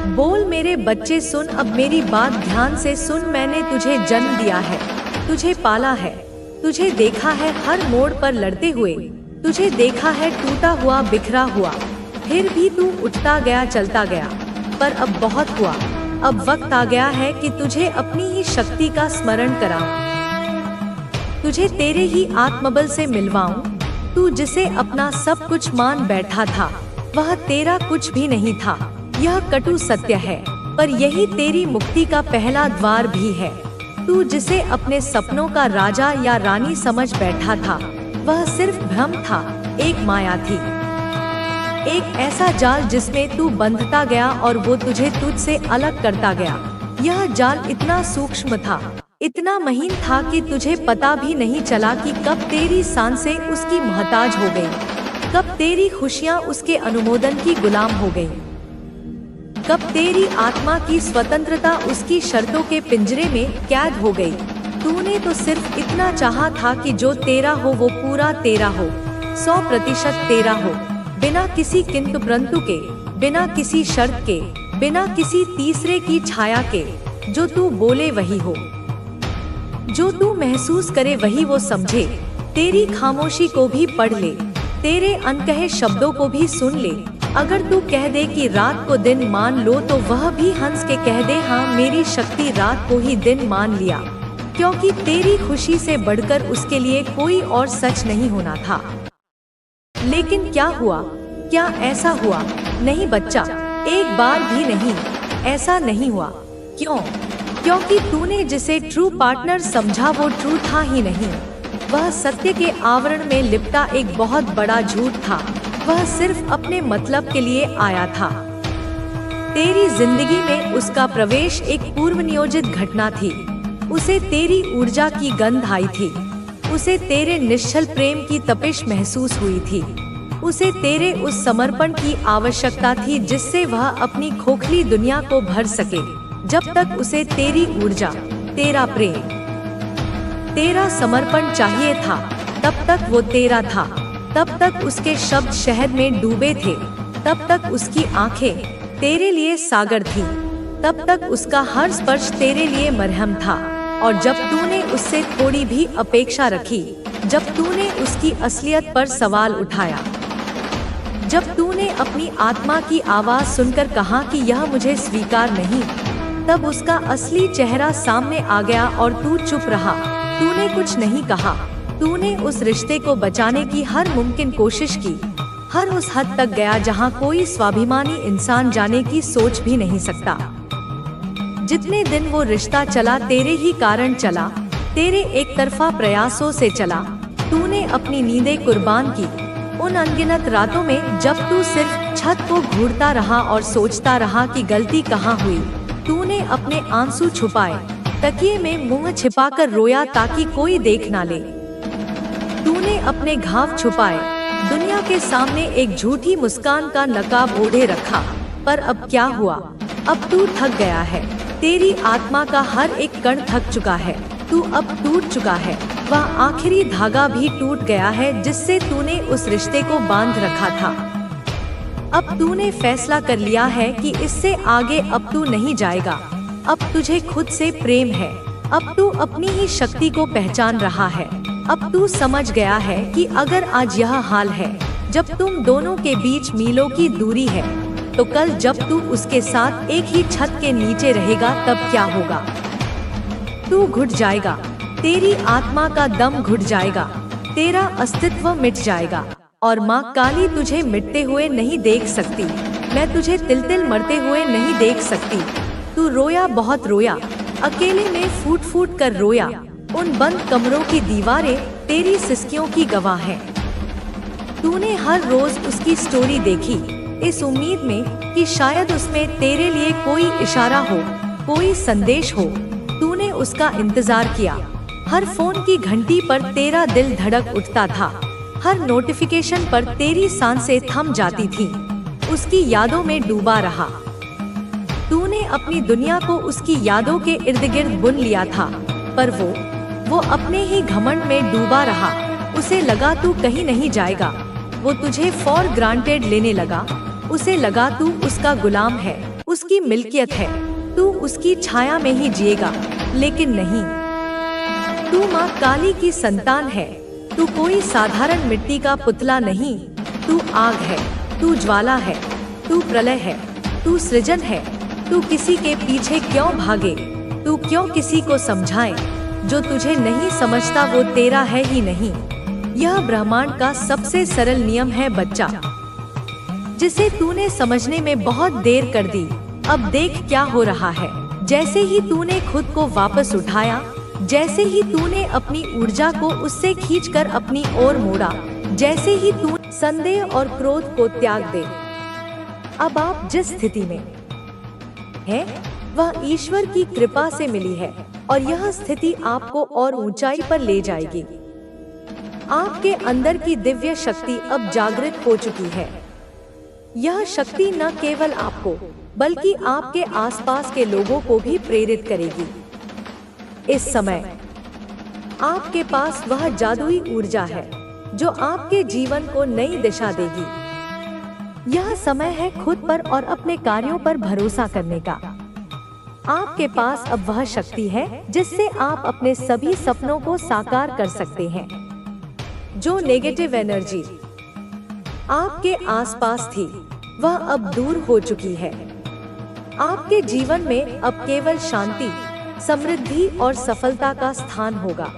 बोल मेरे बच्चे सुन, अब मेरी बात ध्यान से सुन। मैंने तुझे जन्म दिया है, तुझे पाला है, तुझे देखा है हर मोड़ पर लड़ते हुए, तुझे देखा है टूटा हुआ बिखरा हुआ, फिर भी तू उठता गया चलता गया। पर अब बहुत हुआ, अब वक्त आ गया है कि तुझे अपनी ही शक्ति का स्मरण कराऊं, तुझे तेरे ही आत्मबल से मिलवाऊं। तू जिसे अपना सब कुछ मान बैठा था, वह तेरा कुछ भी नहीं था। यह कटु सत्य है, पर यही तेरी मुक्ति का पहला द्वार भी है। तू जिसे अपने सपनों का राजा या रानी समझ बैठा था, वह सिर्फ भ्रम था, एक माया थी, एक ऐसा जाल जिसमें तू बंधता गया और वो तुझे तुझसे अलग करता गया। यह जाल इतना सूक्ष्म था, इतना महीन था कि तुझे पता भी नहीं चला कि कब तेरी सांसें उसकी मोहताज हो गई, कब तेरी खुशियां उसके अनुमोदन की गुलाम हो गई, कब तेरी आत्मा की स्वतंत्रता उसकी शर्तों के पिंजरे में कैद हो गई। तूने तो सिर्फ इतना चाहा था कि जो तेरा हो वो पूरा तेरा हो, 100% तेरा हो, बिना किसी किंतु परंतु के, बिना किसी शर्त के, बिना किसी तीसरे की छाया के। जो तू बोले वही हो, जो तू महसूस करे वही वो समझे। तेरी खामोशी को भी पढ़ ले, तेरे अनकहे शब्दों को भी सुन ले। अगर तू कह दे कि रात को दिन मान लो, तो वह भी हंस के कह दे हाँ मेरी शक्ति रात को ही दिन मान लिया, क्योंकि तेरी खुशी से बढ़कर उसके लिए कोई और सच नहीं होना था। लेकिन क्या हुआ? क्या ऐसा हुआ? नहीं बच्चा, एक बार भी नहीं, ऐसा नहीं हुआ। क्यों? क्योंकि तूने जिसे ट्रू पार्टनर समझा वो ट्रू था ही नहीं। वह सत्य के आवरण में लिपटा एक बहुत बड़ा झूठ था। वह सिर्फ अपने मतलब के लिए आया था। तेरी जिंदगी में उसका प्रवेश एक पूर्व नियोजित घटना थी। उसे तेरी ऊर्जा की गंध आई थी, उसे तेरे निश्चल प्रेम की तपिश महसूस हुई थी, उसे तेरे उस समर्पण की आवश्यकता थी जिससे वह अपनी खोखली दुनिया को भर सके। जब तक उसे तेरी ऊर्जा, तेरा प्रेम, तेरा समर्पण चाहिए था, तब तक वो तेरा था। तब तक उसके शब्द शहद में डूबे थे, तब तक उसकी आंखें तेरे लिए सागर थी, तब तक उसका हर स्पर्श तेरे लिए मरहम था। और जब तूने उससे थोड़ी भी अपेक्षा रखी, जब तूने उसकी असलियत पर सवाल उठाया, जब तूने अपनी आत्मा की आवाज सुनकर कहा कि यह मुझे स्वीकार नहीं, तब उसका असली चेहरा सामने आ गया और तू चुप रहा। तूने कुछ नहीं कहा। तूने उस रिश्ते को बचाने की हर मुमकिन कोशिश की, हर उस हद तक गया जहां कोई स्वाभिमानी इंसान जाने की सोच भी नहीं सकता। जितने दिन वो रिश्ता चला तेरे ही कारण चला, तेरे एक तरफा प्रयासों से चला। तूने अपनी नींदें कुर्बान की। उन अनगिनत रातों में जब तू सिर्फ छत को घूरता रहा और सोचता रहा कि गलती कहाँ हुई, तूने अपने आंसू छुपाए, तकिए में मुंह छिपाकर रोया ताकि कोई देख ना ले। तूने अपने घाव छुपाए, दुनिया के सामने एक झूठी मुस्कान का नकाब ओढ़े रखा। पर अब क्या हुआ? अब तू थक गया है, तेरी आत्मा का हर एक कण थक चुका है। तू अब टूट चुका है, वह आखिरी धागा भी टूट गया है जिससे तूने उस रिश्ते को बांध रखा था। अब तूने फैसला कर लिया है कि इससे आगे अब तू नहीं जाएगा। अब तुझे खुद से प्रेम है। अब तू अपनी ही शक्ति को पहचान रहा है। अब तू समझ गया है कि अगर आज यह हाल है, जब तुम दोनों के बीच मीलों की दूरी है, तो कल जब तू उसके साथ एक ही छत के नीचे रहेगा तब क्या होगा? तू घुट जाएगा, तेरी आत्मा का दम घुट जाएगा, तेरा अस्तित्व मिट जाएगा। और माँ काली तुझे मिटते हुए नहीं देख सकती, मैं तुझे तिल तिल मरते हुए नहीं देख सकती। तू रोया, बहुत रोया, अकेले में फूट फूट कर रोया। उन बंद कमरों की दीवारें तेरी सिसकियों की गवाह हैं। तूने हर रोज उसकी स्टोरी देखी, इस उम्मीद में कि शायद उसमें तेरे लिए कोई इशारा हो, कोई संदेश हो। तूने उसका इंतजार किया। हर फोन की घंटी पर तेरा दिल धड़क उठता था, हर नोटिफिकेशन पर तेरी सांसें थम जाती थीं। उसकी यादों में डूबा रहा। तूने अपनी दुनिया को उसकी यादों के इर्द गिर्द बुन लिया था, पर वो अपने ही घमंड में डूबा रहा। उसे लगा तू कहीं नहीं जाएगा। वो तुझे फॉर ग्रांटेड लेने लगा। उसे लगा तू उसका गुलाम है। उसकी मिल्कियत है। तू उसकी छाया में ही जिएगा, लेकिन नहीं। तू माँ काली की संतान है। तू कोई साधारण मिट्टी का पुतला नहीं। तू आग है, तू ज्वाला है, तू प्रलय है, तू सृजन है। तू किसी के पीछे क्यों भागे? तू क्यों किसी को समझाए? जो तुझे नहीं समझता वो तेरा है ही नहीं। यह ब्रह्मांड का सबसे सरल नियम है बच्चा, जिसे तूने समझने में बहुत देर कर दी। अब देख क्या हो रहा है। जैसे ही तूने खुद को वापस उठाया, जैसे ही तूने अपनी ऊर्जा को उससे खींचकर अपनी ओर मोड़ा, जैसे ही तू संदेह और क्रोध को त्याग दे, अब आप जिस स्थिति में है वह ईश्वर की कृपा से मिली है और यह स्थिति आपको और ऊंचाई पर ले जाएगी। आपके अंदर की दिव्य शक्ति अब जागृत हो चुकी है। यह शक्ति न केवल आपको बल्कि आपके आसपास के लोगों को भी प्रेरित करेगी। इस समय आपके पास वह जादुई ऊर्जा है जो आपके जीवन को नई दिशा देगी। यह समय है खुद पर और अपने कार्यों पर भरोसा करने का। आपके पास अब वह शक्ति है जिससे आप अपने सभी सपनों को साकार कर सकते हैं। जो नेगेटिव एनर्जी आपके आसपास थी वह अब दूर हो चुकी है। आपके जीवन में अब केवल शांति, समृद्धि और सफलता का स्थान होगा।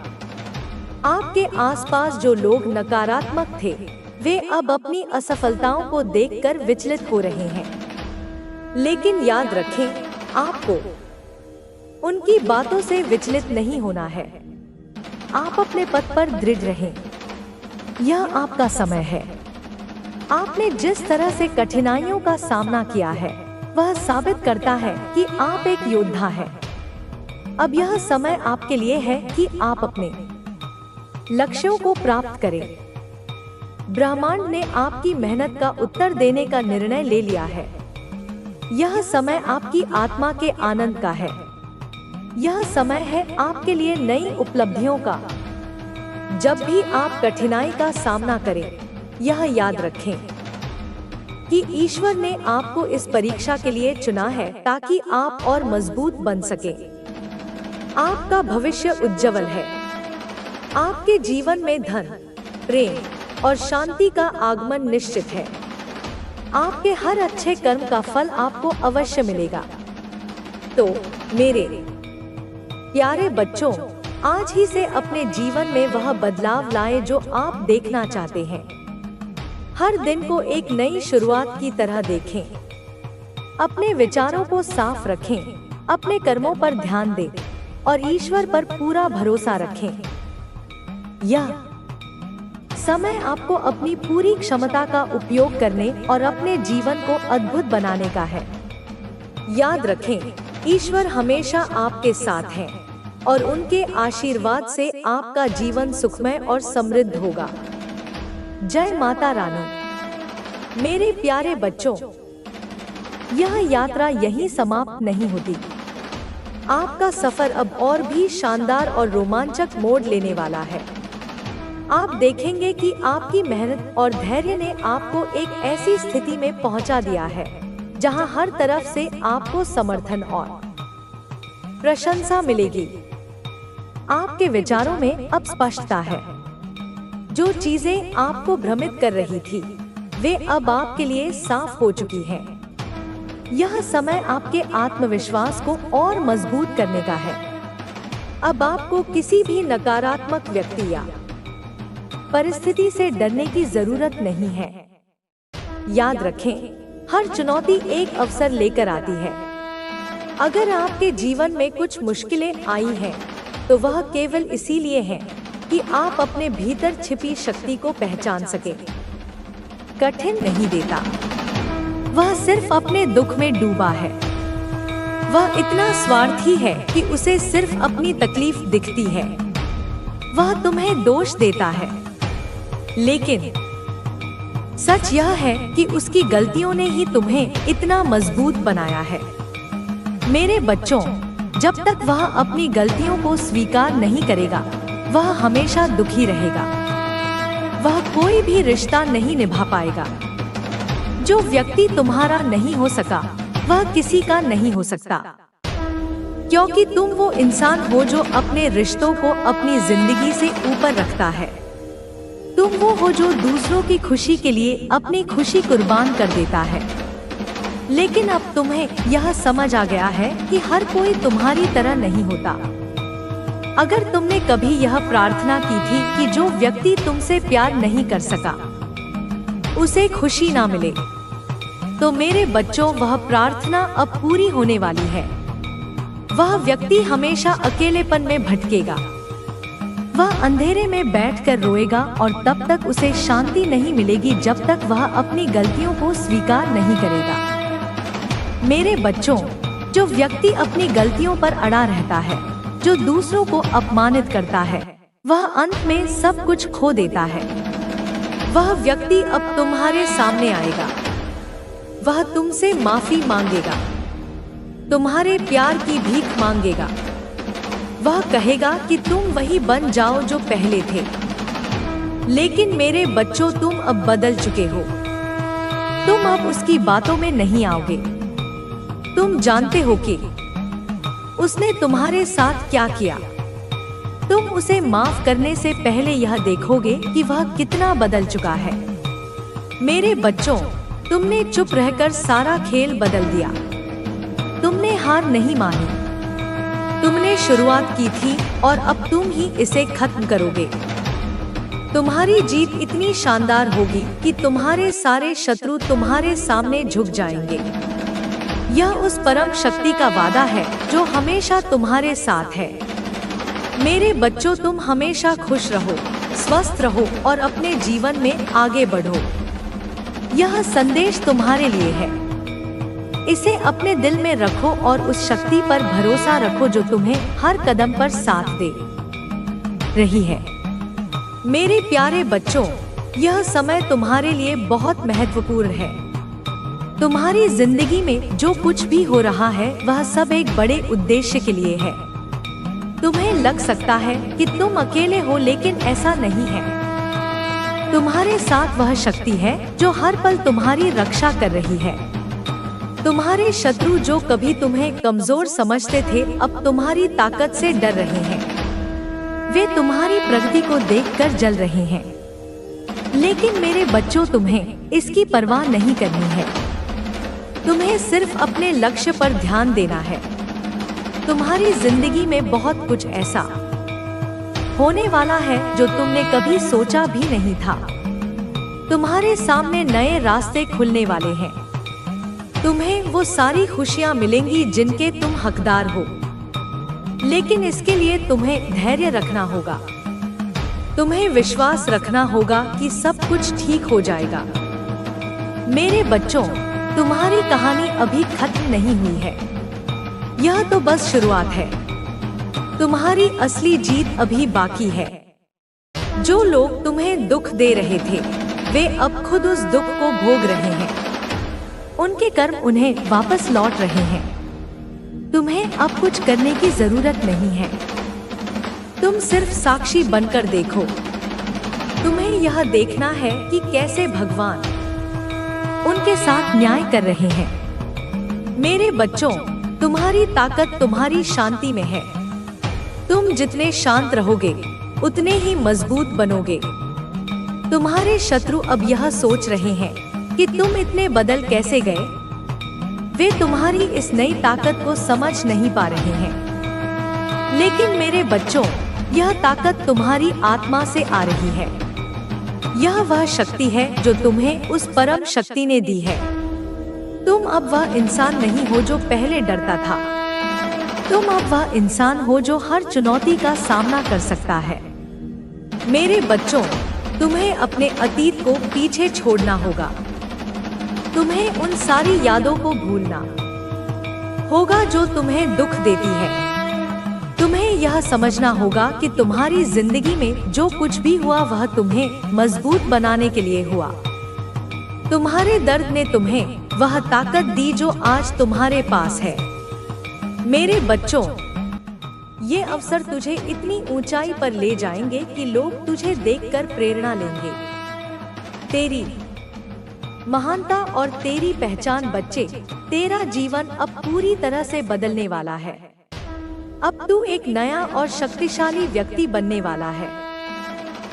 आपके आसपास जो लोग नकारात्मक थे वे अब अपनी असफलताओं को देखकर विचलित हो रहे हैं। लेकिन याद रखें, आपको उनकी बातों से विचलित नहीं होना है। आप अपने पथ पर दृढ़ रहें। यह आपका समय है। आपने जिस तरह से कठिनाइयों का सामना किया है वह साबित करता है कि आप एक योद्धा हैं। अब यह समय आपके लिए है कि आप अपने लक्ष्यों को प्राप्त करें। ब्रह्मांड ने आपकी मेहनत का उत्तर देने का निर्णय ले लिया है। यह समय आपकी आत्मा के आनंद का है। यह समय है आपके लिए नई उपलब्धियों का। जब भी आप कठिनाई का सामना करें, यह याद रखें कि ईश्वर ने आपको इस परीक्षा के लिए चुना है ताकि आप और मजबूत बन सके। आपका भविष्य उज्जवल है। आपके जीवन में धन, प्रेम और शांति का आगमन निश्चित है। आपके हर अच्छे कर्म का फल आपको अवश्य मिलेगा। तो मेरे प्यारे बच्चों, आज ही से अपने जीवन में वह बदलाव लाएं जो आप देखना चाहते हैं। हर दिन को एक नई शुरुआत की तरह देखें। अपने विचारों को साफ रखें, अपने कर्मों पर ध्यान दें और ईश्वर पर पूरा भरोसा रखें। यह समय आपको अपनी पूरी क्षमता का उपयोग करने और अपने जीवन को अद्भुत बनाने का है। याद रखें, ईश्वर हमेशा आपके साथ है और उनके आशीर्वाद से आपका जीवन सुखमय और समृद्ध होगा। जय माता रानी। मेरे प्यारे बच्चों, यह यात्रा यहीं समाप्त नहीं होती। आपका सफर अब और भी शानदार और रोमांचक मोड़ लेने वाला है। आप देखेंगे कि आपकी मेहनत और धैर्य ने आपको एक ऐसी स्थिति में पहुंचा दिया है जहां हर तरफ से आपको समर्थन और प्रशंसा मिलेगी। आपके विचारों में अब स्पष्टता है। जो चीजें आपको भ्रमित कर रही थी वे अब आपके लिए साफ हो चुकी हैं। यह समय आपके आत्मविश्वास को और मजबूत करने का है। अब आपको किसी भी नकारात्मक व्यक्ति या परिस्थिति से डरने की जरूरत नहीं है। याद रखें, हर चुनौती एक अवसर लेकर आती है। अगर आपके जीवन में कुछ मुश्किलें आई हैं, तो वह केवल इसीलिए है कि आप अपने भीतर छिपी शक्ति को पहचान सके। कठिन नहीं देता, वह सिर्फ अपने दुख में डूबा है। वह इतना स्वार्थी है कि उसे सिर्फ अपनी तकलीफ दिखती है। वह तुम्हें दोष देता है, लेकिन सच यह है कि उसकी गलतियों ने ही तुम्हें इतना मजबूत बनाया है। मेरे बच्चों, जब तक वह अपनी गलतियों को स्वीकार नहीं करेगा, वह हमेशा दुखी रहेगा। वह कोई भी रिश्ता नहीं निभा पाएगा। जो व्यक्ति तुम्हारा नहीं हो सका, वह किसी का नहीं हो सकता, क्योंकि तुम वो इंसान हो जो अपने रिश्तों को अपनी जिंदगी से ऊपर रखता है। तुम वो हो जो दूसरों की खुशी के लिए अपनी खुशी कुर्बान कर देता है। लेकिन अब तुम्हें यह समझ आ गया है कि हर कोई तुम्हारी तरह नहीं होता। अगर तुमने कभी यह प्रार्थना की थी कि जो व्यक्ति तुमसे प्यार नहीं कर सका उसे खुशी ना मिले, तो मेरे बच्चों वह प्रार्थना अब पूरी होने वाली है। वह व्यक्ति हमेशा अकेलेपन में भटकेगा। वह अंधेरे में बैठकर रोएगा और तब तक उसे शांति नहीं मिलेगी जब तक वह अपनी गलतियों को स्वीकार नहीं करेगा। मेरे बच्चों, जो व्यक्ति अपनी गलतियों पर अड़ा रहता है, जो दूसरों को अपमानित करता है, वह अंत में सब कुछ खो देता है। वह व्यक्ति अब तुम्हारे सामने आएगा। वह तुमसे माफी मांगेगा, तुम्हारे प्यार की भीख मांगेगा। वह कहेगा कि तुम वही बन जाओ जो पहले थे। लेकिन मेरे बच्चों, तुम अब बदल चुके हो। तुम अब उसकी बातों में नहीं आओगे। तुम जानते हो कि उसने तुम्हारे साथ क्या किया। तुम उसे माफ करने से पहले यह देखोगे कि वह कितना बदल चुका है। मेरे बच्चों, तुमने चुप रहकर सारा खेल बदल दिया। तुमने हार नहीं मानी। तुमने शुरुआत की थी और अब तुम ही इसे खत्म करोगे। तुम्हारी जीत इतनी शानदार होगी कि तुम्हारे सारे शत्रु तुम्हारे सामने झुक जाएंगे। यह उस परम शक्ति का वादा है जो हमेशा तुम्हारे साथ है। मेरे बच्चों, तुम हमेशा खुश रहो, स्वस्थ रहो और अपने जीवन में आगे बढ़ो। यह संदेश तुम्हारे लिए है। इसे अपने दिल में रखो और उस शक्ति पर भरोसा रखो जो तुम्हें हर कदम पर साथ दे रही है। मेरे प्यारे बच्चों, यह समय तुम्हारे लिए बहुत महत्वपूर्ण है। तुम्हारी जिंदगी में जो कुछ भी हो रहा है वह सब एक बड़े उद्देश्य के लिए है। तुम्हें लग सकता है कि तुम अकेले हो, लेकिन ऐसा नहीं है। तुम्हारे साथ वह शक्ति है जो हर पल तुम्हारी रक्षा कर रही है। तुम्हारे शत्रु जो कभी तुम्हें कमजोर समझते थे, अब तुम्हारी ताकत से डर रहे हैं। वे तुम्हारी प्रगति को देखकर जल रहे हैं। लेकिन मेरे बच्चों, तुम्हें इसकी परवाह नहीं करनी है। तुम्हें सिर्फ अपने लक्ष्य पर ध्यान देना है। तुम्हारी जिंदगी में बहुत कुछ ऐसा होने वाला है जो तुमने कभी सोचा भी नहीं था। तुम्हारे सामने नए रास्ते खुलने वाले हैं। तुम्हें वो सारी खुशियां मिलेंगी जिनके तुम हकदार हो। लेकिन इसके लिए तुम्हें धैर्य रखना होगा। तुम्हें विश्वास रखना होगा कि सब कुछ ठीक हो जाएगा। मेरे बच्चों, तुम्हारी कहानी अभी खत्म नहीं हुई है। यह तो बस शुरुआत है। तुम्हारी असली जीत अभी बाकी है। जो लोग तुम्हें दुख दे रहे थे, वे अब खुद उस दुख को भोग रहे हैं। उनके कर्म उन्हें वापस लौट रहे हैं। तुम्हें अब कुछ करने की जरूरत नहीं है। तुम सिर्फ साक्षी बनकर देखो। तुम्हें यह देखना है कि कैसे भगवान उनके साथ न्याय कर रहे हैं। मेरे बच्चों, तुम्हारी ताकत तुम्हारी शांति में है। तुम जितने शांत रहोगे, उतने ही मजबूत बनोगे। तुम्हारे शत्रु अब यह सोच रहे हैं कि तुम इतने बदल कैसे गए। वे तुम्हारी इस नई ताकत को समझ नहीं पा रहे हैं। लेकिन मेरे बच्चों, यह ताकत तुम्हारी आत्मा से आ रही है। यह वह शक्ति है जो तुम्हें उस परम शक्ति ने दी है। तुम अब वह इंसान नहीं हो जो पहले डरता था। तुम अब वह इंसान हो जो हर चुनौती का सामना कर सकता है। मेरे बच्चों, तुम्हें अपने अतीत को पीछे छोड़ना होगा। तुम्हें उन सारी यादों को भूलना होगा जो तुम्हें दुख देती है। तुम्हें यह समझना होगा कि तुम्हारी जिंदगी में जो कुछ भी हुआ वह तुम्हें मजबूत बनाने के लिए हुआ। तुम्हारे दर्द ने तुम्हें वह ताकत दी जो आज तुम्हारे पास है। मेरे बच्चों, ये अवसर तुझे इतनी ऊंचाई पर ले जाएंगे कि लोग तुझे देखकर प्रेरणा लेंगे। तेरी महानता और तेरी पहचान बच्चे, तेरा जीवन अब पूरी तरह से बदलने वाला है। अब तू एक नया और शक्तिशाली व्यक्ति बनने वाला है।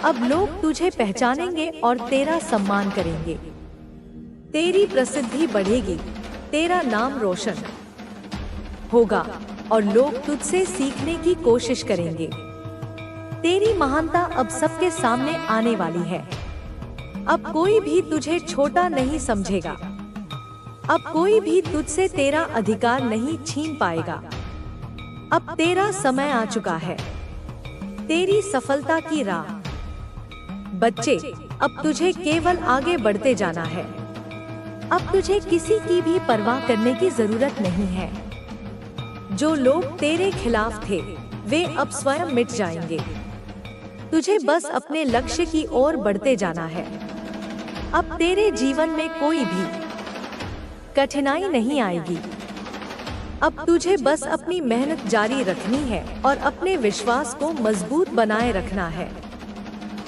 अब लोग तुझे पहचानेंगे और तेरा सम्मान करेंगे। तेरी प्रसिद्धि बढ़ेगी, तेरा नाम रोशन होगा और लोग तुझसे सीखने की कोशिश करेंगे। तेरी महानता अब सबके सामने आने वाली है। अब कोई भी तुझे छोटा नहीं समझेगा। अब कोई भी तुझसे तेरा अधिकार नहीं छीन पाएगा। अब तेरा समय आ चुका है, तेरी सफलता की राह। बच्चे, अब तुझे केवल आगे बढ़ते जाना है। अब तुझे किसी की भी परवाह करने की जरूरत नहीं है। जो लोग तेरे खिलाफ थे, वे अब स्वयं मिट जाएंगे। तुझे बस अपने लक्ष्य की ओर बढ़ते जाना है। अब तेरे जीवन में कोई भी कठिनाई नहीं आएगी। अब तुझे बस अपनी मेहनत जारी रखनी है और अपने विश्वास को मजबूत बनाए रखना है।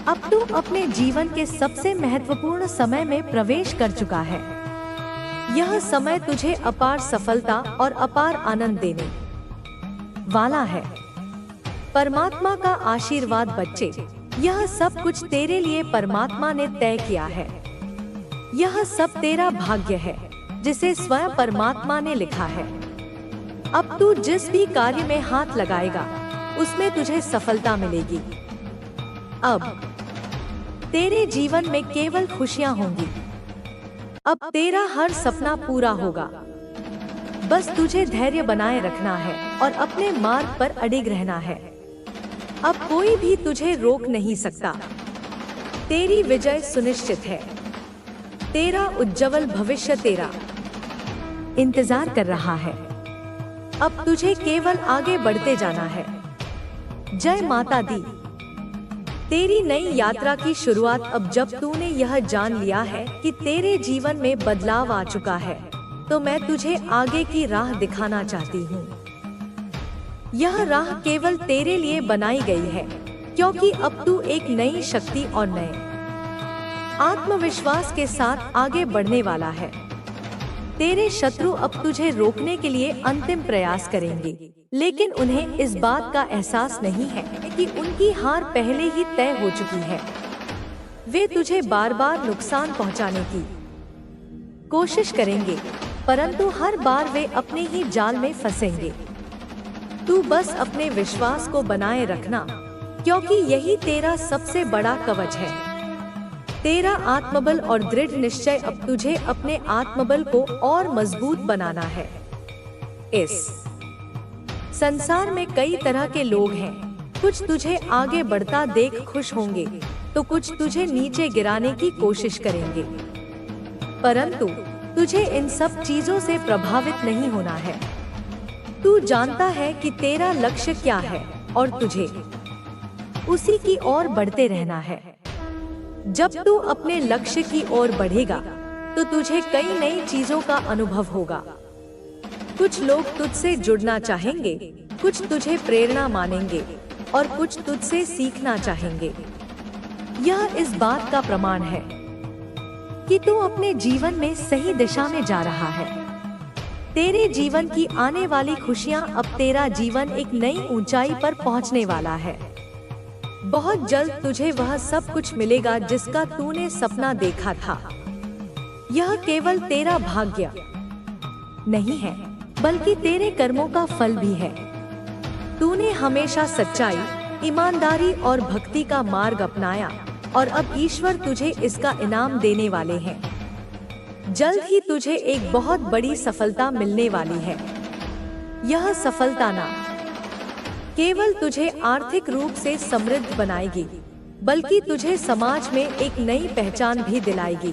अब तू अपने जीवन के सबसे महत्वपूर्ण समय में प्रवेश कर चुका है। यह समय तुझे अपार सफलता और अपार आनंद देने वाला है। परमात्मा का आशीर्वाद बच्चे, यह सब कुछ तेरे लिए परमात्मा ने तय किया है। यह सब तेरा भाग्य है, जिसे स्वयं परमात्मा ने लिखा है। अब तू जिस भी कार्य में हाथ लगाएगा, उसमें तुझे सफलता मिलेगी। अब तेरे जीवन में केवल खुशियां होंगी। अब तेरा हर सपना पूरा होगा। बस तुझे धैर्य बनाए रखना है और अपने मार्ग पर अडिग रहना है। अब कोई भी तुझे रोक नहीं सकता। तेरी विजय सुनिश्चित है। तेरा उज्जवल भविष्य तेरा इंतजार कर रहा है। अब तुझे केवल आगे बढ़ते जाना है। जय माता दी। तेरी नई यात्रा की शुरुआत अब जब तूने यह जान लिया है कि तेरे जीवन में बदलाव आ चुका है, तो मैं तुझे आगे की राह दिखाना चाहती हूँ। यह राह केवल तेरे लिए बनाई गई है, क्योंकि अब तू एक नई शक्ति और नए आत्मविश्वास के साथ आगे बढ़ने वाला है। तेरे शत्रु अब तुझे रोकने के लिए अंतिम प्रयास करेंगे, लेकिन उन्हें इस बात का एहसास नहीं है कि उनकी हार पहले ही तय हो चुकी है। वे तुझे बार बार नुकसान पहुंचाने की कोशिश करेंगे, परंतु हर बार वे अपने ही जाल में फंसेंगे। तू बस अपने विश्वास को बनाए रखना, क्योंकि यही तेरा सबसे बड़ा कवच है। तेरा आत्मबल और दृढ़ निश्चय अब तुझे अपने आत्मबल को और मजबूत बनाना है। इस संसार में कई तरह के लोग हैं। कुछ तुझे आगे बढ़ता देख खुश होंगे, तो कुछ तुझे नीचे गिराने की कोशिश करेंगे। परंतु तुझे इन सब चीजों से प्रभावित नहीं होना है। तू जानता है कि तेरा लक्ष्य क्या है और तुझे उसी की ओर बढ़ते रहना है। जब तू अपने लक्ष्य की ओर बढ़ेगा, तो तुझे कई नई चीजों का अनुभव होगा। कुछ लोग तुझसे जुड़ना चाहेंगे, कुछ तुझे प्रेरणा मानेंगे और कुछ तुझसे सीखना चाहेंगे। यह इस बात का प्रमाण है कि तू अपने जीवन में सही दिशा में जा रहा है। तेरे जीवन की आने वाली खुशियां, अब तेरा जीवन एक नई ऊंचाई पर पहुंचने वाला है। बहुत जल्द तुझे वह सब कुछ मिलेगा जिसका तूने सपना देखा था। यह केवल तेरा भाग्य नहीं है, बल्कि तेरे कर्मों का फल भी है। तूने हमेशा सच्चाई, ईमानदारी और भक्ति का मार्ग अपनाया और अब ईश्वर तुझे इसका इनाम देने वाले हैं। जल्द ही तुझे एक बहुत बड़ी सफलता मिलने वाली है। यह सफलता ना केवल तुझे आर्थिक रूप से समृद्ध बनाएगी, बल्कि तुझे समाज में एक नई पहचान भी दिलाएगी।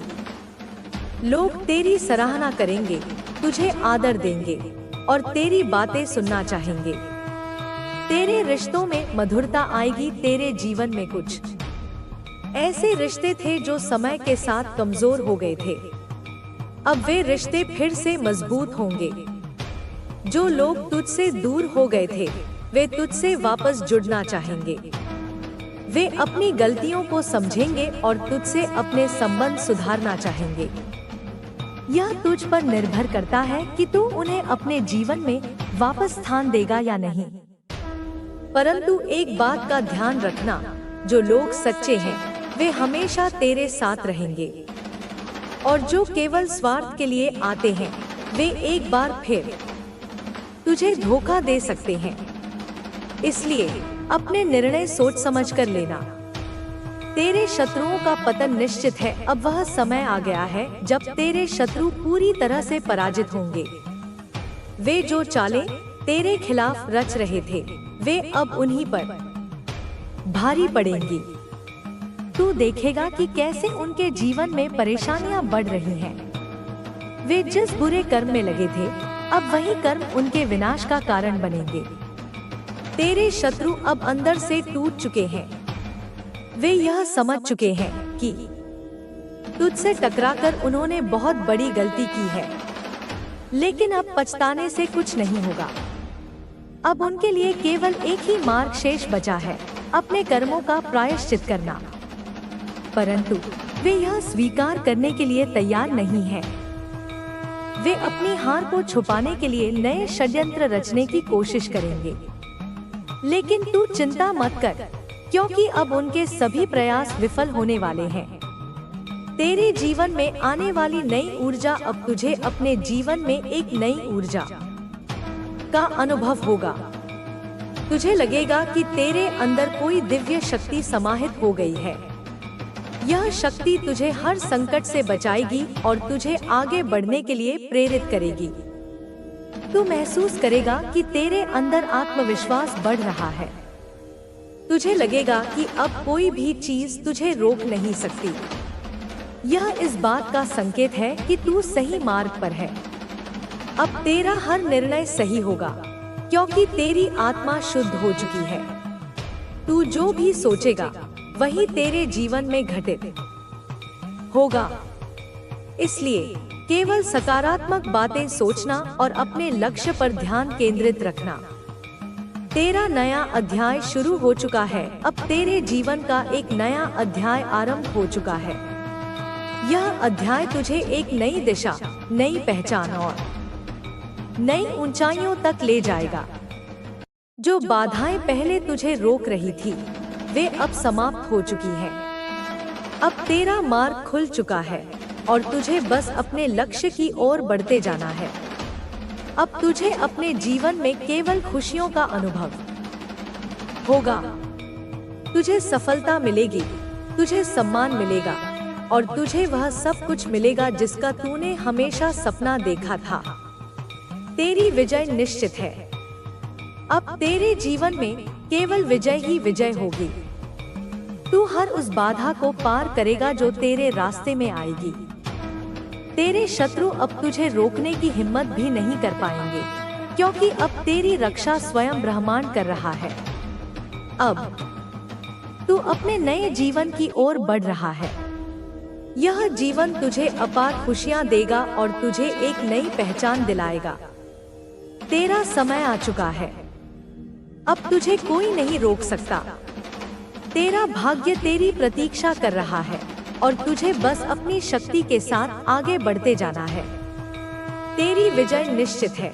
लोग तेरी सराहना करेंगे, तुझे आदर देंगे और तेरी बातें सुनना चाहेंगे। तेरे रिश्तों में मधुरता आएगी। तेरे जीवन में कुछ ऐसे रिश्ते थे जो समय के साथ कमजोर हो गए थे, अब वे रिश्ते फिर से मजबूत होंगे। जो लोग तुझसे दूर हो गए थे, वे तुझसे वापस जुड़ना चाहेंगे। वे अपनी गलतियों को समझेंगे और तुझसे अपने संबंध सुधारना चाहेंगे। यह तुझ पर निर्भर करता है कि तू उन्हें अपने जीवन में वापस स्थान देगा या नहीं। परंतु एक बात का ध्यान रखना, जो लोग सच्चे हैं वे हमेशा तेरे साथ रहेंगे, और जो केवल स्वार्थ के लिए आते हैं वे एक बार फिर तुझे धोखा दे सकते हैं। इसलिए अपने निर्णय सोच समझ कर लेना। तेरे शत्रुओं का पतन निश्चित है। अब वह समय आ गया है जब तेरे शत्रु पूरी तरह से पराजित होंगे। वे जो चालें तेरे खिलाफ रच रहे थे वे अब उन्हीं पर भारी पड़ेंगी। तू देखेगा कि कैसे उनके जीवन में परेशानियां बढ़ रही हैं। वे जिस बुरे कर्म में लगे थे अब वही कर्म उनके विनाश का कारण बनेंगे। तेरे शत्रु अब अंदर से टूट चुके हैं। वे यह समझ चुके हैं कि तुझसे टकराकर उन्होंने बहुत बड़ी गलती की है, लेकिन अब पछताने से कुछ नहीं होगा। अब उनके लिए केवल एक ही मार्ग शेष बचा है, अपने कर्मों का प्रायश्चित करना। परंतु वे यह स्वीकार करने के लिए तैयार नहीं हैं। वे अपनी हार को छुपाने के लिए नए षड्यंत्र रचने की कोशिश करेंगे। लेकिन तू चिंता मत कर, क्योंकि अब उनके सभी प्रयास विफल होने वाले हैं। तेरे जीवन में आने वाली नई ऊर्जा अब तुझे अपने जीवन में एक नई ऊर्जा का अनुभव होगा। तुझे लगेगा कि तेरे अंदर कोई दिव्य शक्ति समाहित हो गई है। यह शक्ति तुझे हर संकट से बचाएगी और तुझे आगे बढ़ने के लिए प्रेरित करेगी। तू महसूस करेगा कि तेरे अंदर आत्मविश्वास बढ़ रहा है। तुझे लगेगा कि अब कोई भी चीज तुझे रोक नहीं सकती। यह इस बात का संकेत है कि तू सही मार्ग पर है। अब तेरा हर निर्णय सही होगा, क्योंकि तेरी आत्मा शुद्ध हो चुकी है। तू जो भी सोचेगा वही तेरे जीवन में घटित होगा। इसलिए केवल सकारात्मक बातें सोचना और अपने लक्ष्य पर ध्यान केंद्रित रखना। तेरा नया अध्याय शुरू हो चुका है। अब तेरे जीवन का एक नया अध्याय आरंभ हो चुका है। यह अध्याय तुझे एक नई दिशा, नई पहचान और नई ऊंचाइयों तक ले जाएगा। जो बाधाएं पहले तुझे रोक रही थी वे अब समाप्त हो चुकी हैं। अब तेरा मार्ग खुल चुका है और तुझे बस अपने लक्ष्य की ओर बढ़ते जाना है। अब तुझे अपने जीवन में केवल खुशियों का अनुभव होगा। तुझे सफलता मिलेगी, तुझे सम्मान मिलेगा और तुझे वह सब कुछ मिलेगा जिसका तूने हमेशा सपना देखा था। तेरी विजय निश्चित है। अब तेरे जीवन में केवल विजय ही विजय होगी। तू हर उस बाधा को पार करेगा जो तेरे रास्ते में आएगी। तेरे शत्रु अब तुझे रोकने की हिम्मत भी नहीं कर पाएंगे, क्योंकि अब तेरी रक्षा स्वयं ब्रह्मांड कर रहा है। अब तू अपने नए जीवन की ओर बढ़ रहा है। यह जीवन तुझे अपार खुशियां देगा और तुझे एक नई पहचान दिलाएगा। तेरा समय आ चुका है। अब तुझे कोई नहीं रोक सकता। तेरा भाग्य तेरी प्रतीक्षा कर रहा है और तुझे बस अपनी शक्ति के साथ आगे बढ़ते जाना है। तेरी विजय निश्चित है।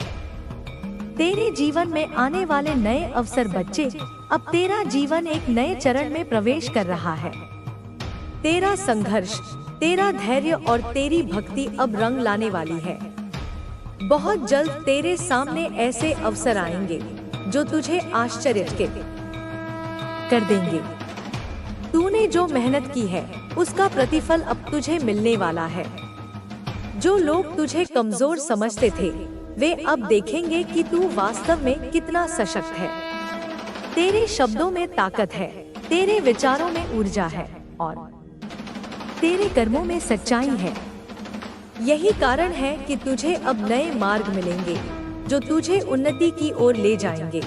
तेरे जीवन में आने वाले नए अवसर बच्चे, अब तेरा जीवन एक नए चरण में प्रवेश कर रहा है। तेरा संघर्ष, तेरा धैर्य और तेरी भक्ति अब रंग लाने वाली है। बहुत जल्द तेरे सामने ऐसे अवसर आएंगे जो तुझे आश्चर्यचकित कर देंगे। तूने जो मेहनत की है उसका प्रतिफल अब तुझे मिलने वाला है। जो लोग तुझे कमजोर समझते थे वे अब देखेंगे कि तू वास्तव में कितना सशक्त है। तेरे शब्दों में ताकत है, तेरे विचारों में ऊर्जा है और तेरे कर्मों में सच्चाई है। यही कारण है कि तुझे अब नए मार्ग मिलेंगे जो तुझे उन्नति की ओर ले जाएंगे।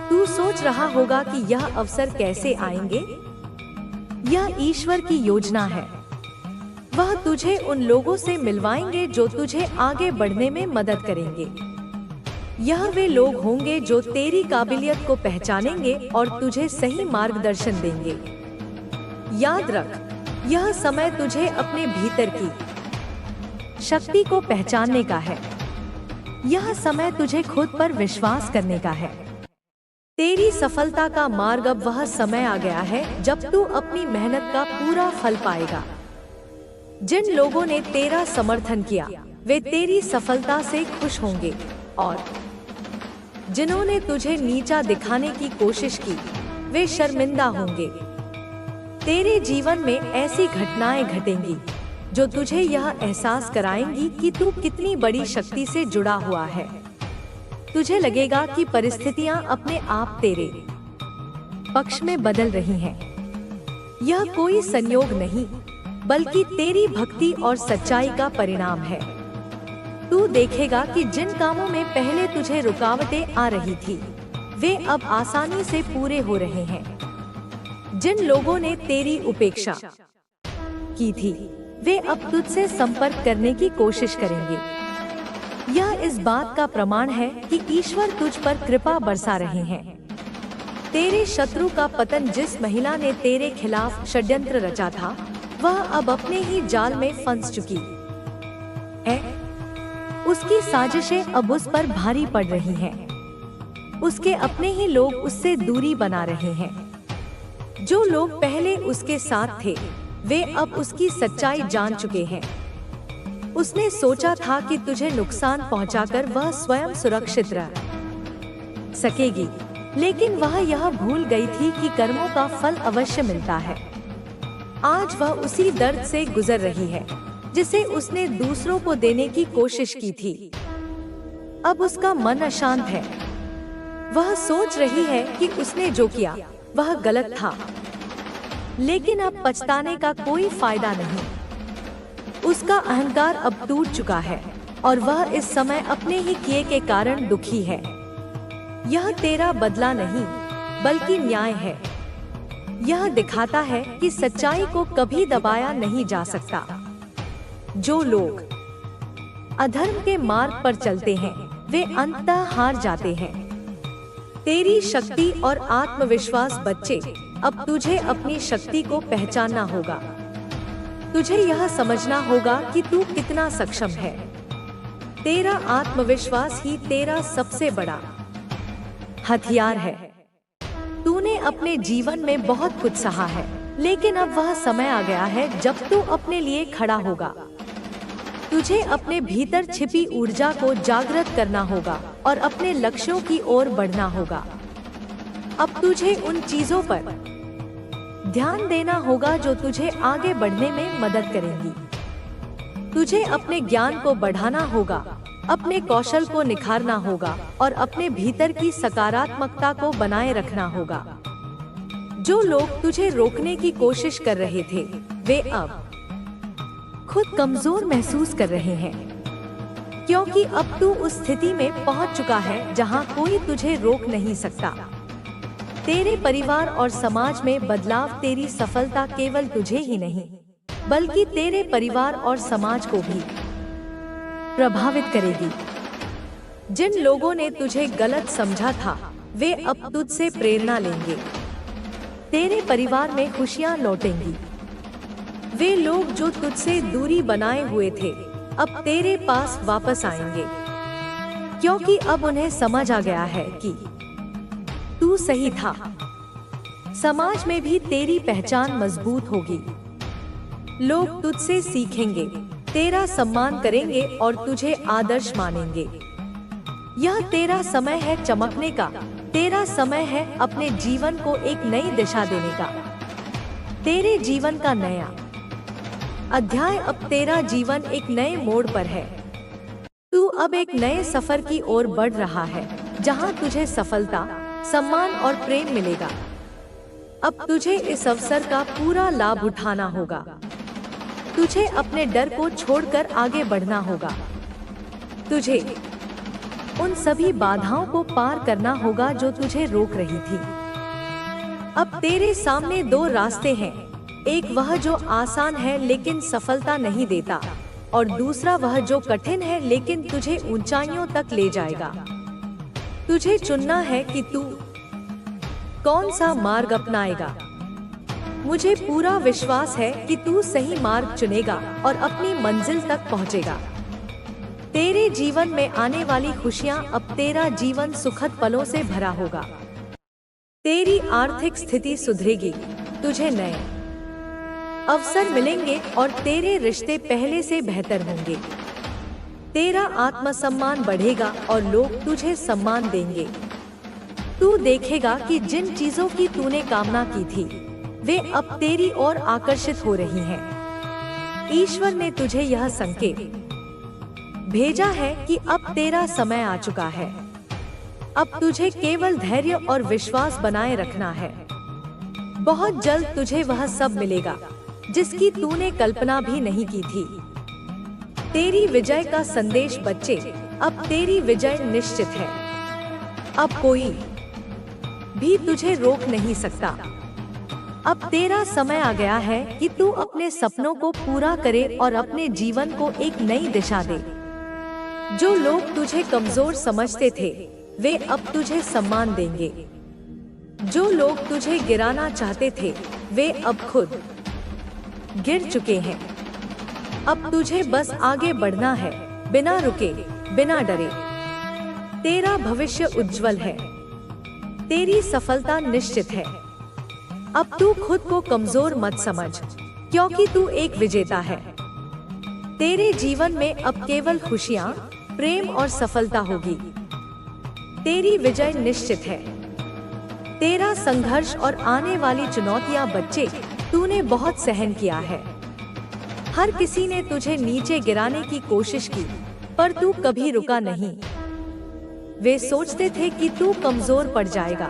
तू सोच रहा होगा कि यह अवसर कैसे आएंगे। यह ईश्वर की योजना है। वह तुझे उन लोगों से मिलवाएंगे जो तुझे आगे बढ़ने में मदद करेंगे। यह वे लोग होंगे जो तेरी काबिलियत को पहचानेंगे और तुझे सही मार्गदर्शन देंगे। याद रख, यह समय तुझे अपने भीतर की शक्ति को पहचानने का है। यह समय तुझे खुद पर विश्वास करने का है। तेरी सफलता का मार्ग अब वह समय आ गया है जब तू अपनी मेहनत का पूरा फल पाएगा। जिन लोगों ने तेरा समर्थन किया वे तेरी सफलता से खुश होंगे, और जिन्होंने तुझे नीचा दिखाने की कोशिश की वे शर्मिंदा होंगे। तेरे जीवन में ऐसी घटनाएं घटेंगी जो तुझे यह एहसास कराएंगी कि तू कितनी बड़ी शक्ति से जुड़ा हुआ है। तुझे लगेगा कि परिस्थितियां अपने आप तेरे पक्ष में बदल रही हैं। यह कोई संयोग नहीं, बल्कि तेरी भक्ति और सच्चाई का परिणाम है। तू देखेगा कि जिन कामों में पहले तुझे रुकावटें आ रही थी वे अब आसानी से पूरे हो रहे हैं। जिन लोगों ने तेरी उपेक्षा की थी वे अब तुझसे संपर्क करने की कोशिश करेंगे। यह इस बात का प्रमाण है कि ईश्वर तुझ पर कृपा बरसा रहे हैं। तेरे शत्रु का पतन, जिस महिला ने तेरे खिलाफ षड्यंत्र रचा था, वह अब अपने ही जाल में फंस चुकी है। उसकी साजिशें अब उस पर भारी पड़ रही हैं। उसके अपने ही लोग उससे दूरी बना रहे हैं। जो लोग पहले उसके साथ थे वे अब उसकी सच्चाई जान चुके हैं। उसने सोचा था कि तुझे नुकसान पहुंचाकर वह स्वयं सुरक्षित रह सकेगी, लेकिन वह यह भूल गई थी कि कर्मों का फल अवश्य मिलता है। आज वह उसी दर्द से गुजर रही है जिसे उसने दूसरों को देने की कोशिश की थी। अब उसका मन अशांत है। वह सोच रही है कि उसने जो किया वह गलत था, लेकिन अब पछताने का कोई फायदा नहीं। उसका अहंकार अब टूट चुका है और वह इस समय अपने ही किए के कारण दुखी है। यह तेरा बदला नहीं बल्कि न्याय है। यह दिखाता है कि सच्चाई को कभी दबाया नहीं जा सकता। जो लोग अधर्म के मार्ग पर चलते हैं वे अंततः हार जाते हैं। तेरी शक्ति और आत्मविश्वास बच्चे, अब तुझे अपनी शक्ति को पहचानना होगा। तुझे यह समझना होगा कि तू कितना सक्षम है। तेरा आत्मविश्वास ही तेरा सबसे बड़ा हथियार है। तूने अपने जीवन में बहुत कुछ सहा है, लेकिन अब वह समय आ गया है जब तू अपने लिए खड़ा होगा। तुझे अपने भीतर छिपी ऊर्जा को जागृत करना होगा और अपने लक्ष्यों की ओर बढ़ना होगा। अब तुझे उन चीजों पर ध्यान देना होगा जो तुझे आगे बढ़ने में मदद करेंगी। तुझे अपने ज्ञान को बढ़ाना होगा, अपने कौशल को निखारना होगा और अपने भीतर की सकारात्मकता को बनाए रखना होगा। जो लोग तुझे रोकने की कोशिश कर रहे थे वे अब खुद कमजोर महसूस कर रहे हैं, क्योंकि अब तू उस स्थिति में पहुंच चुका है जहां कोई तुझे रोक नहीं सकता। तेरे परिवार और समाज में बदलाव तेरी सफलता केवल तुझे ही नहीं बल्कि तेरे परिवार और समाज को भी प्रभावित करेगी। जिन लोगों ने तुझे गलत समझा था वे अब तुझसे प्रेरणा लेंगे। तेरे परिवार में खुशियां लौटेंगी। वे लोग जो तुझसे दूरी बनाए हुए थे अब तेरे पास वापस आएंगे, क्योंकि अब उन्हें समझ आ गया है कि तू सही था। समाज में भी तेरी पहचान मजबूत होगी। लोग तुझसे सीखेंगे, तेरा सम्मान करेंगे और तुझे आदर्श मानेंगे। यह तेरा समय है चमकने का। तेरा समय है अपने जीवन को एक नई दिशा देने का। तेरे जीवन का नया अध्याय, अब तेरा जीवन एक नए मोड़ पर है। तू अब एक नए सफर की ओर बढ़ रहा है जहां तुझे सफलता, सम्मान और प्रेम मिलेगा। अब तुझे इस अवसर का पूरा लाभ उठाना होगा। तुझे अपने डर को छोड़कर आगे बढ़ना होगा। तुझे उन सभी बाधाओं को पार करना होगा जो तुझे रोक रही थी। अब तेरे सामने दो रास्ते हैं, एक वह जो आसान है लेकिन सफलता नहीं देता, और दूसरा वह जो कठिन है लेकिन तुझे ऊंचाइयों तक ले जाएगा। तुझे चुनना है कि तू कौन सा मार्ग अपनाएगा। मुझे पूरा विश्वास है कि तू सही मार्ग चुनेगा और अपनी मंजिल तक पहुंचेगा। तेरे जीवन में आने वाली खुशियां, अब तेरा जीवन सुखद पलों से भरा होगा। तेरी आर्थिक स्थिति सुधरेगी, तुझे नए अवसर मिलेंगे और तेरे रिश्ते पहले से बेहतर होंगे। तेरा आत्मसम्मान बढ़ेगा और लोग तुझे सम्मान देंगे। तू देखेगा कि जिन चीजों की तूने कामना की थी वे अब तेरी ओर आकर्षित हो रही हैं। ईश्वर ने तुझे यह संकेत भेजा है कि अब तेरा समय आ चुका है। अब तुझे केवल धैर्य और विश्वास बनाए रखना है। बहुत जल्द तुझे वह सब मिलेगा जिसकी तूने कल्पना भी नहीं की थी। तेरी विजय का संदेश बच्चे, अब तेरी विजय निश्चित है। अब कोई भी तुझे रोक नहीं सकता। अब तेरा समय आ गया है कि तू अपने सपनों को पूरा करे और अपने जीवन को एक नई दिशा दे। जो लोग तुझे कमजोर समझते थे वे अब तुझे सम्मान देंगे। जो लोग तुझे गिराना चाहते थे वे अब खुद गिर चुके हैं। अब तुझे बस आगे बढ़ना है, बिना रुके, बिना डरे। तेरा भविष्य उज्जवल है। तेरी सफलता निश्चित है। अब तू खुद को कमजोर मत समझ, क्योंकि तू एक विजेता है। तेरे जीवन में अब केवल खुशियां, प्रेम और सफलता होगी। तेरी विजय निश्चित है। तेरा संघर्ष और आने वाली चुनौतियां बच्चे, तूने बहुत सहन किया है। हर किसी ने तुझे नीचे गिराने की कोशिश की, पर तू कभी रुका नहीं। वे सोचते थे कि तू कमजोर पड़ जाएगा,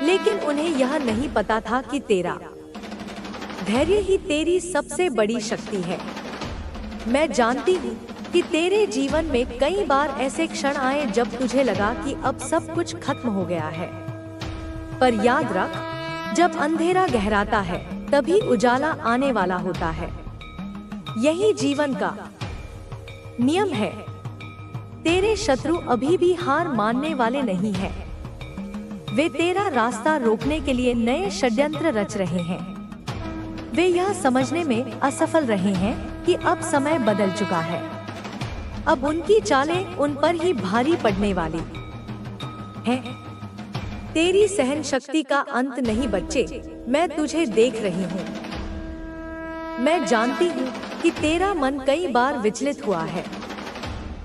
लेकिन उन्हें यह नहीं पता था कि तेरा धैर्य ही तेरी सबसे बड़ी शक्ति है। मैं जानती हूँ कि तेरे जीवन में कई बार ऐसे क्षण आए जब तुझे लगा कि अब सब कुछ खत्म हो गया है। पर याद रख, जब अंधेरा गहराता है तभी उजाला आने वाला होता है। यही जीवन का नियम है। तेरे शत्रु अभी भी हार मानने वाले नहीं हैं। वे तेरा रास्ता रोकने के लिए नए षड्यंत्र रच रहे हैं। वे यह समझने में असफल रहे हैं कि अब समय बदल चुका है। अब उनकी चालें उन पर ही भारी पड़ने वाली हैं। तेरी सहन शक्ति का अंत नहीं बच्चे, मैं तुझे देख रही हूँ। मैं जानती हूँ कि तेरा मन कई बार विचलित हुआ है।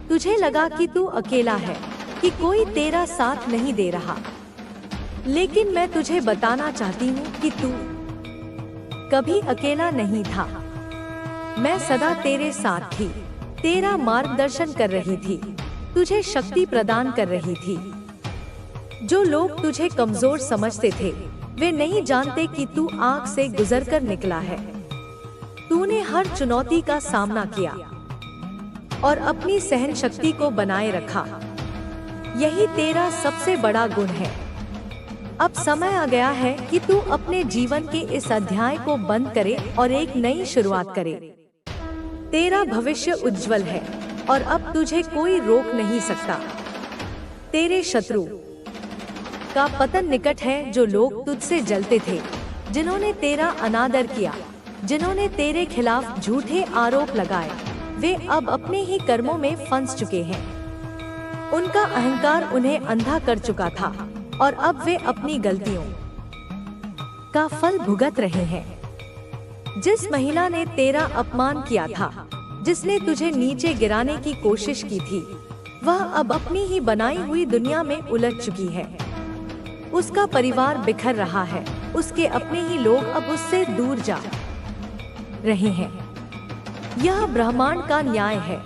तुझे लगा कि तू अकेला है, कि कोई तेरा साथ नहीं दे रहा। लेकिन मैं तुझे बताना चाहती हूँ कि तू कभी अकेला नहीं था। मैं सदा तेरे साथ थी, तेरा मार्गदर्शन कर रही थी, तुझे शक्ति प्रदान कर रही थी। जो लोग तुझे कमजोर समझते थे वे नहीं जानते कि तू आग से गुजरकर निकला है। तूने हर चुनौती का सामना किया और अपनी सहन शक्ति को बनाए रखा। यही तेरा सबसे बड़ा गुण है। अब समय आ गया है कि तू अपने जीवन के इस अध्याय को बंद करे और एक नई शुरुआत करे। तेरा भविष्य उज्जवल है और अब तुझे कोई रोक नहीं सकता। तेरे शत्रु का पतन निकट है। जो लोग तुझसे जलते थे, जिन्होंने तेरा अनादर किया, जिन्होंने तेरे खिलाफ झूठे आरोप लगाए, वे अब अपने ही कर्मों में फंस चुके हैं। उनका अहंकार उन्हें अंधा कर चुका था और अब वे अपनी गलतियों का फल भुगत रहे हैं। जिस महिला ने तेरा अपमान किया था, जिसने तुझे नीचे गिराने की कोशिश की थी, वह अब अपनी ही बनाई हुई दुनिया में उलझ चुकी है। उसका परिवार बिखर रहा है, उसके अपने ही लोग अब उससे दूर जा रहे हैं। यह ब्रह्मांड का न्याय है।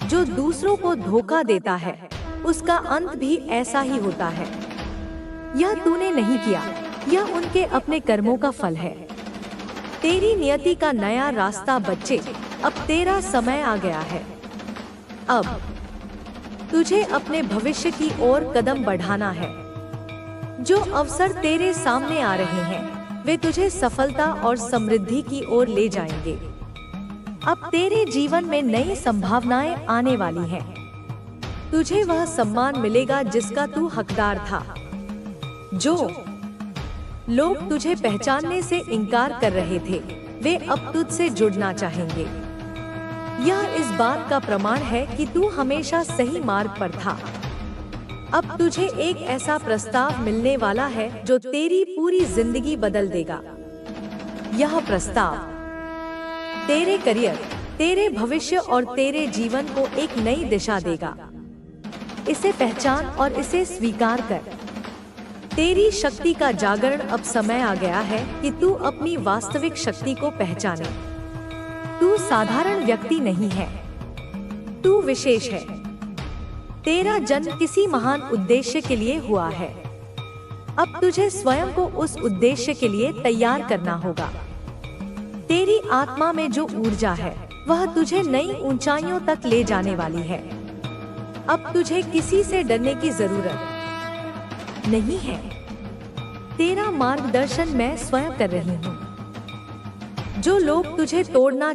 जो दूसरों को धोखा देता है, उसका अंत भी ऐसा ही होता है। यह तूने नहीं किया, यह उनके अपने कर्मों का फल है। तेरी नियति का नया रास्ता बच्चे, अब तेरा समय आ गया है। अब तुझे अपने भविष्य की ओर कदम बढ़ाना है। जो अवसर तेरे सामने आ रहे हैं, वे तुझे सफलता और समृद्धि की ओर ले जाएंगे। अब तेरे जीवन में नई संभावनाएं आने वाली हैं। तुझे वह सम्मान मिलेगा जिसका तू हकदार था। जो लोग तुझे पहचानने से इनकार कर रहे थे, वे अब तुझसे जुड़ना चाहेंगे। यह इस बात का प्रमाण है कि तू हमेशा सही मार्ग पर था। अब तुझे एक ऐसा प्रस्ताव मिलने वाला है जो तेरी पूरी जिंदगी बदल देगा। यह प्रस्ताव तेरे करियर, तेरे भविष्य और तेरे जीवन को एक नई दिशा देगा। इसे पहचान और इसे स्वीकार कर। तेरी शक्ति का जागरण अब समय आ गया है कि तू अपनी वास्तविक शक्ति को पहचाने। तू साधारण व्यक्ति नहीं है, तू विशेष है। तेरा जन्म किसी महान उद्देश्य के लिए हुआ है। अब तुझे स्वयं को उस उद्देश्य के लिए तैयार करना होगा। तेरी आत्मा में जो ऊर्जा है वह तुझे नई ऊंचाइयों तक ले जाने वाली है। अब तुझे किसी से डरने की जरूरत नहीं है। तेरा मार्गदर्शन मैं स्वयं कर रही हूँ। जो लोग तुझे तोड़ना